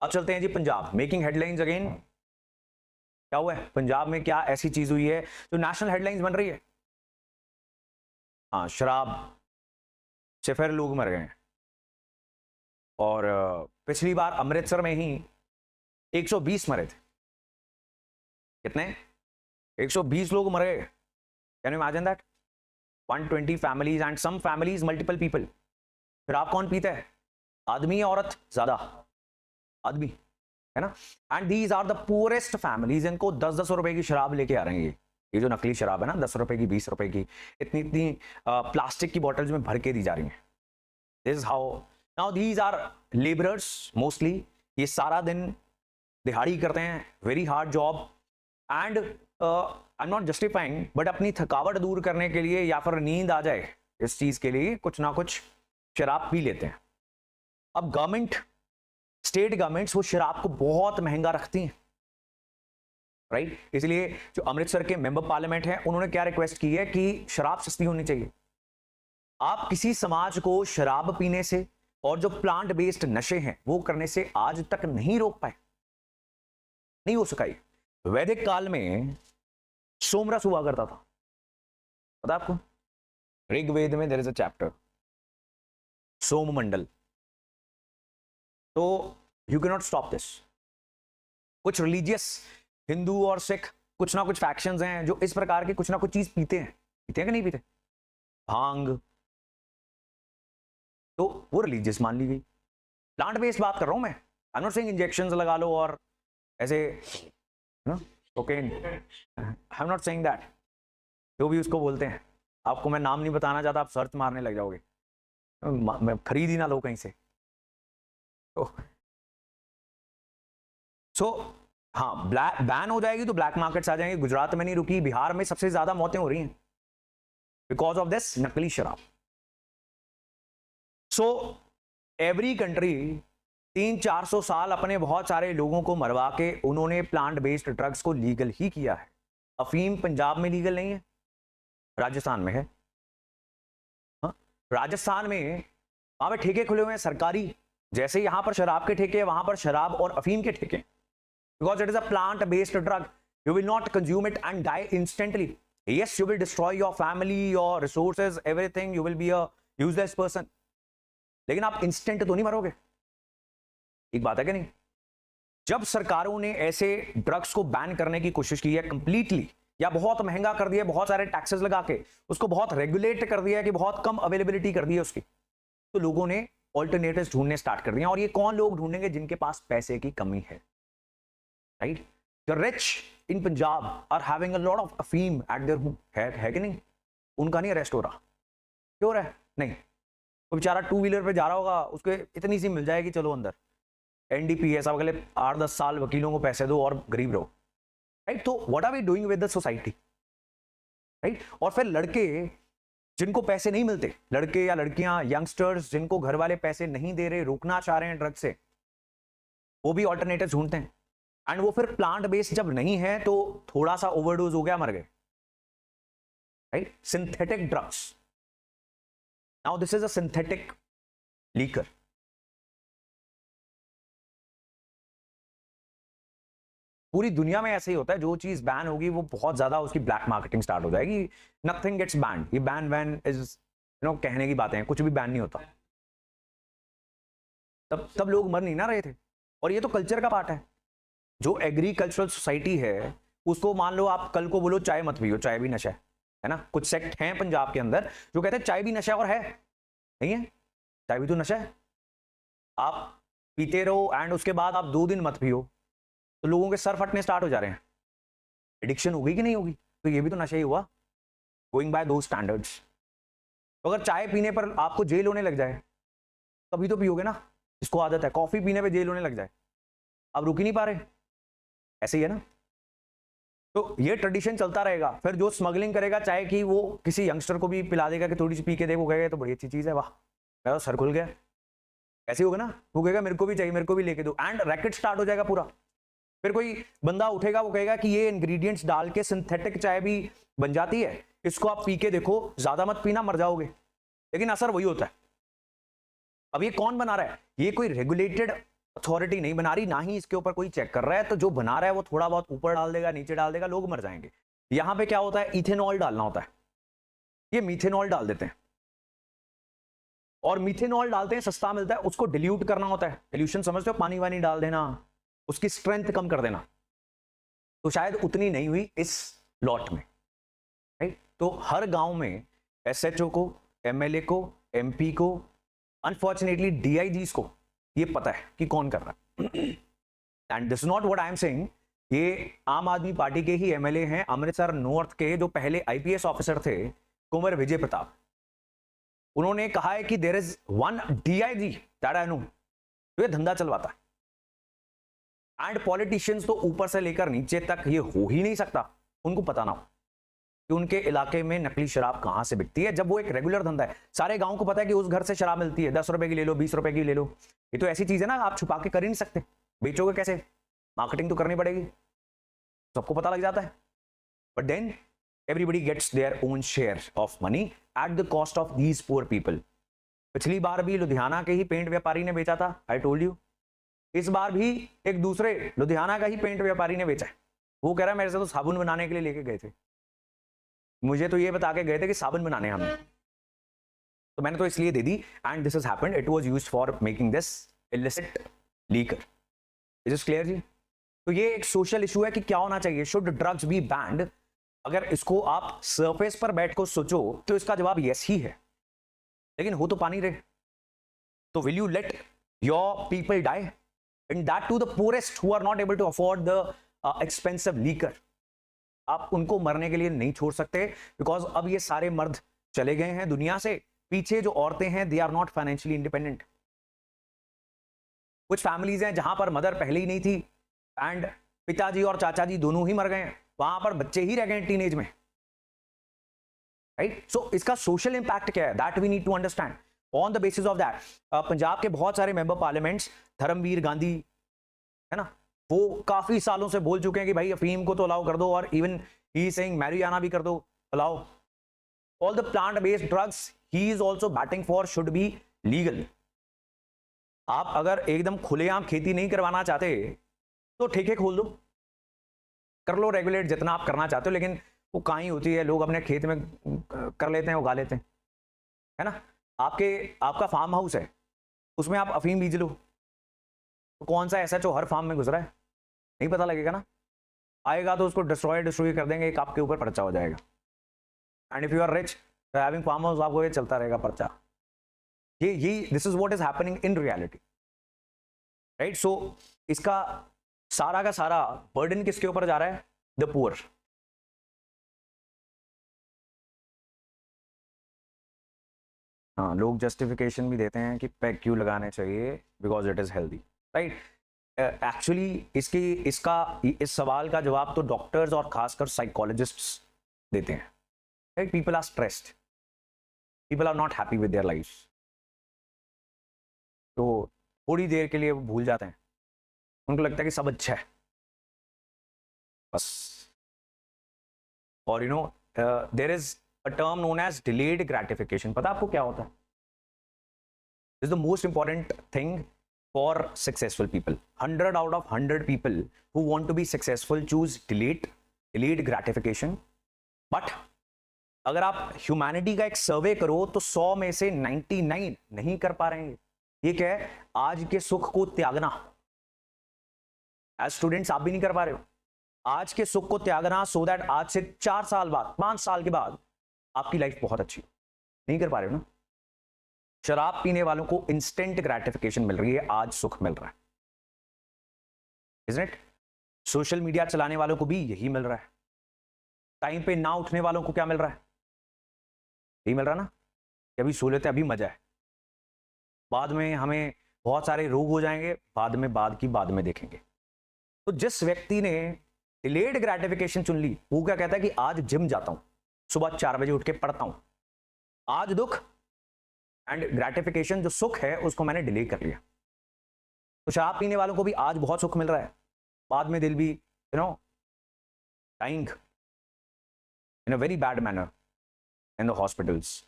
अब चलते हैं जी पंजाब, मेकिंग हेडलाइंस अगेन। क्या हुआ है पंजाब में, क्या ऐसी चीज हुई है जो नेशनल हेडलाइंस बन रही है? हाँ, शराब से फिर लोग मर गए हैं। और पिछली बार अमृतसर में ही 120 मरे थे। कितने? 120 लोग मरे। Can you imagine that? 120 families and some families multiple people. शराब कौन पीता है? आदमी या औरत? ज्यादा आदमी, है ना। And these are the poorest families. इनको 10-10 रुपए की शराब लेके आ रहे हैं। ये जो नकली शराब है ना, 10 रुपए की, 20 रुपए की, इतनी इतनी प्लास्टिक की बॉटल्स में भर के दी जा रही है। This is how. Now these are labourers mostly. ये सारा दिन दिहाड़ी करते हैं, very hard job. And I am not justifying, but अपनी थकावट दूर करने के लिए या फिर नींद आ जाए इस चीज के लिए कुछ ना कुछ शराब पी लेते हैं। अब गवर्नमेंट, स्टेट गवर्नमेंट्स वो शराब को बहुत महंगा रखती हैं, राइट। इसलिए जो अमृतसर के मेंबर पार्लियामेंट है, उन्होंने क्या रिक्वेस्ट की है कि शराब सस्ती होनी चाहिए। आप किसी समाज को शराब पीने से और जो प्लांट बेस्ड नशे हैं वो करने से आज तक नहीं रोक पाए, नहीं हो सका। वैदिक काल में सोमरस हुआ करता था, पता आपको? ऋग्वेद में देयर इज अ चैप्टर सोममंडल। तो you can not stop this. कुछ रिलीजियस हिंदू और सिख कुछ ना कुछ फैक्शंस हैं जो इस प्रकार के कुछ ना कुछ चीज पीते हैं। पीते हैं कि नहीं पीते? भांग, तो वो रिलीजियस मान ली गई। प्लांट बेस्ड बात कर रहा हूं मैं। आई एम नॉट सेइंग इंजेक्शंस लगा लो और ऐसे cocaine, I am not saying that. जो भी उसको बोलते हैं, आपको मैं नाम नहीं बताना चाहता, आप सर्च मारने लग जाओगे, मैं खरीद ही ना लो कहीं से। सो हाँ, ब्लैक बैन हो जाएगी तो ब्लैक मार्केट्स आ जाएंगे। गुजरात में नहीं रुकी, बिहार में सबसे ज्यादा मौतें हो रही हैं बिकॉज ऑफ दिस नकली शराब। सो एवरी कंट्री 300-400 साल अपने बहुत सारे लोगों को मरवा के उन्होंने प्लांट बेस्ड ड्रग्स को लीगल ही किया है। अफीम पंजाब में लीगल नहीं है, राजस्थान में है। हाँ? राजस्थान में वहां पे ठेके खुले हुए हैं सरकारी। जैसे यहां पर शराब के ठेके, वहां पर शराब और अफीम के ठेके। Because it is a plant based drug, you will not consume it and die instantly. yes, you will destroy your family, your resources, everything, you will be a useless person, लेकिन आप इंस्टेंट तो नहीं मरोगे। एक बात है कि नहीं? जब सरकारों ने ऐसे ड्रग्स को बैन करने की कोशिश की है कंप्लीटली, या बहुत महंगा कर दिया, बहुत सारे टैक्सेस लगा के उसको बहुत रेगुलेट कर दिया है कि बहुत कम अवेलेबिलिटी कर दी है उसकी, तो लोगों ने ऑल्टरनेटिव्स ढूंढने स्टार्ट कर दिए। और ये कौन लोग ढूंढेंगे? जिनके पास पैसे की कमी है, right. The rich in Punjab are having a lot of अफीम एट देयर होम, है कि नहीं? उनका नहीं अरेस्ट हो रहा। क्यों रहा है? नहीं, वो बेचारा 2 व्हीलर पे जा रहा होगा, उसको इतनी सी मिल जाएगी, चलो अंदर एनडीपीएस, अब अगले 8-10 साल वकीलों को पैसे दो और गरीब रहो, राइट। तो what are we doing with the society, right. और फिर लड़के जिनको पैसे नहीं मिलते, लड़के या लड़कियां, यंगस्टर्स जिनको घर वाले पैसे नहीं दे रहे, रोकना चाह रहे हैं ड्रग से, वो भी ऑल्टरनेटिव ढूंढते हैं। एंड वो फिर प्लांट बेस्ड जब नहीं है तो थोड़ा सा ओवरडोज हो गया, मर गए, right. Synthetic drugs, now this is a synthetic liquor. पूरी दुनिया में ऐसे ही होता है, जो चीज बैन होगी वो बहुत ज्यादा उसकी ब्लैक मार्केटिंग स्टार्ट हो जाएगी। Nothing gets banned. ये बैन इज कहने की बातें हैं, कुछ भी बैन नहीं होता। तब लोग मर नहीं ना रहे थे। और ये तो कल्चर का पार्ट है। जो एग्रीकल्चरल सोसाइटी है उसको मान लो आप कल को बोलो चाय मत पियो, चाय भी नशा है ना। कुछ सेक्ट हैं पंजाब के अंदर जो कहते हैं चाय भी नशा, और है नहीं है, चाय भी तो नशा है। आप पीते रहो एंड उसके बाद आप 2 दिन मत पियो तो लोगों के सर फटने स्टार्ट हो जा रहे हैं। एडिक्शन होगी कि नहीं होगी? तो ये भी तो नशा ही हुआ, गोइंग बाय दो स्टैंडर्ड्स। तो अगर चाय पीने पर आपको जेल होने लग जाए तभी तो पियोगे ना। इसको आदत है, कॉफी पीने पे जेल होने लग जाए, अब रुक ही नहीं पा रहे। ऐसे ही है ना। तो ये ट्रेडिशन चलता रहेगा। फिर जो स्मगलिंग करेगा चाय की, वो किसी यंगस्टर को भी पिला देगा कि थोड़ी सी पी के दे, वो कहेगा तो बड़ी अच्छी चीज है, वाह मेरा सर खुल गया। ऐसे होगा ना, वो कहेगा मेरे को भी चाहिए, मेरे को भी लेके दो, एंड रैकेट स्टार्ट हो जाएगा पूरा। फिर कोई बंदा उठेगा, वो कहेगा कि ये इंग्रेडिएंट्स डाल के सिंथेटिक चाय भी बन जाती है, इसको आप पी के देखो, ज्यादा मत पीना, मर जाओगे। लेकिन असर वही होता है। अब ये कौन बना रहा है? ये कोई रेगुलेटेड अथॉरिटी नहीं बना रही, ना ही इसके ऊपर कोई चेक कर रहा है, तो जो बना रहा है वो थोड़ा बहुत ऊपर डाल देगा, नीचे डाल देगा, लोग मर जाएंगे। यहां पे क्या होता है, इथेनॉल डालना होता है, ये मीथेनॉल डाल देते हैं, और मीथेनॉल डालते हैं, सस्ता मिलता है, उसको डिल्यूट करना होता है। डिल्यूशन समझते हो, पानी वानी डाल देना, उसकी स्ट्रेंथ कम कर देना। तो शायद उतनी नहीं हुई इस लॉट में, राइट। तो हर गांव में एसएचओ को, एमएलए को, एमपी को, अनफॉर्चुनेटली डीआईजीस को ये पता है कि कौन कर रहा है। And this not what I am saying, ये आम आदमी पार्टी के ही एमएलए हैं, अमृतसर नॉर्थ के जो पहले आईपीएस ऑफिसर थे, कुंवर विजय प्रताप। उन्होंने कहा है कि there is one DIG that I know, जो ये धंधा चलवाता है। एंड पॉलिटिशियंस तो ऊपर से लेकर नीचे तक ये हो ही नहीं सकता उनको पता ना हो कि उनके इलाके में नकली शराब कहां से बिकती है, जब वो एक रेगुलर धंधा है। सारे गांव को पता है कि उस घर से शराब मिलती है, 10 रुपए की ले लो, 20 रुपए की ले लो। ये तो ऐसी चीज है ना, आप छुपा के कर ही नहीं सकते, बेचोगे कैसे, मार्केटिंग तो करनी पड़ेगी, सबको पता लग जाता है। But then everybody gets their own share of money at the cost of these poor people. पिछली बार भी लुधियाना के ही पेंट व्यापारी ने बेचा था, आई टोल्ड यू। इस बार भी एक दूसरे लुधियाना का ही पेंट व्यापारी ने बेचा है। वो कह रहा है मेरे से तो साबुन बनाने के लिए लेके गए थे, मुझे तो ये बता के गए थे कि साबुन बनाने हमने, तो मैंने तो इसलिए दे दी। And this has happened, it was used for making this illicit liquor. Is it clear जी? तो ये एक सोशल इशू है कि क्या होना चाहिए, शुड ड्रग्स बी बैंड। अगर इसको आप सरफेस पर बैठ कर सोचो तो इसका जवाब यस ही है, लेकिन हो तो पानी रहे। तो will you let your people die, and that too the poorest who are not able to afford the expensive liquor? आप उनको मरने के लिए नहीं छोड़ सकते, बिकॉज अब ये सारे मर्द चले गए हैं दुनिया से। पीछे जो औरतें हैं, they are not financially independent. कुछ फैमिलीज हैं जहां पर मदर पहले ही नहीं थी एंड पिताजी और चाचा जी दोनों ही मर गए हैं, वहां पर बच्चे ही रह गए टीनेज में, राइट। सो इसका सोशल इंपैक्ट क्या है, that we need to understand. On the basis of that Punjab के बहुत सारे मेंबर पार्लियामेंट्स, धर्मवीर गांधी है ना, वो काफी सालों से बोल चुके हैं कि भाई अफीम को तो अलाउ कर दो, और इवन ही सेइंग मैरिजुआना भी कर दो allow. All the plant based drugs he is also batting for should be legal. आप अगर एकदम खुलेआम खेती नहीं करवाना चाहते तो ठेके खोल दो, कर लो रेगुलेट जितना आप करना चाहते हो, लेकिन वो कहाँ ही होती है, लोग अपने खेत में कर लेते हैं, उगा लेते हैं, है ना। आपका फार्म हाउस है, उसमें आप अफीम बीज लो, तो कौन सा एसएचओ हर फार्म में गुजरा है, नहीं पता लगेगा ना। आएगा तो उसको डिस्ट्रॉय कर देंगे, एक आपके ऊपर पर्चा हो जाएगा। And if you are rich having farm house, आपको ये चलता रहेगा पर्चा। ये this is what is happening in reality, right. So इसका सारा का सारा बर्डन किसके ऊपर जा रहा है, द पुअर। हाँ, लोग जस्टिफिकेशन भी देते हैं कि पैक क्यों लगाने चाहिए, because it is healthy, right. Actually इस सवाल का जवाब तो डॉक्टर्स और खासकर साइकोलॉजिस्ट्स देते हैं, right. People are stressed, people are not happy with their life, तो थोड़ी देर के लिए वो भूल जाते हैं, उनको लगता है कि सब अच्छा है बस। और you know there is a term known as delayed gratification. पता आपको क्या होता है? Is the most important thing for successful people. 100 out of 100 people who want to be successful choose delayed gratification. But अगर आप ह्यूमैनिटी का एक सर्वे करो तो 100 में से 99 नहीं कर पा रहे हैं। ये क्या है? आज के सुख को त्यागना। एज स्टूडेंट्स आप भी नहीं कर पा रहे हो आज के सुख को त्यागना, सो दैट आज से 4 साल बाद, 5 साल के बाद आपकी लाइफ बहुत अच्छी हो। नहीं कर पा रहे हो ना। शराब पीने वालों को इंस्टेंट ग्रेटिफिकेशन मिल रही है, आज सुख मिल रहा है, इज़न्ट इट? सोशल मीडिया चलाने वालों को भी यही मिल रहा है। टाइम पे ना उठने वालों को क्या मिल रहा है? यही मिल रहा ना कि अभी सो लेते, अभी मजा है, बाद में हमें बहुत सारे रोग हो जाएंगे, बाद में देखेंगे। तो जिस व्यक्ति ने डिलेड ग्रेटिफिकेशन चुन ली, वो क्या कहता है कि आज जिम जाता हूं, सुबह 4 बजे उठ के पढ़ता हूं, आज दुख एंड ग्रेटिफिकेशन जो सुख है उसको मैंने डिले कर लिया। तो शराब पीने वालों को भी आज बहुत सुख मिल रहा है, बाद में दिल भी dying in a very bad manner in the hospitals.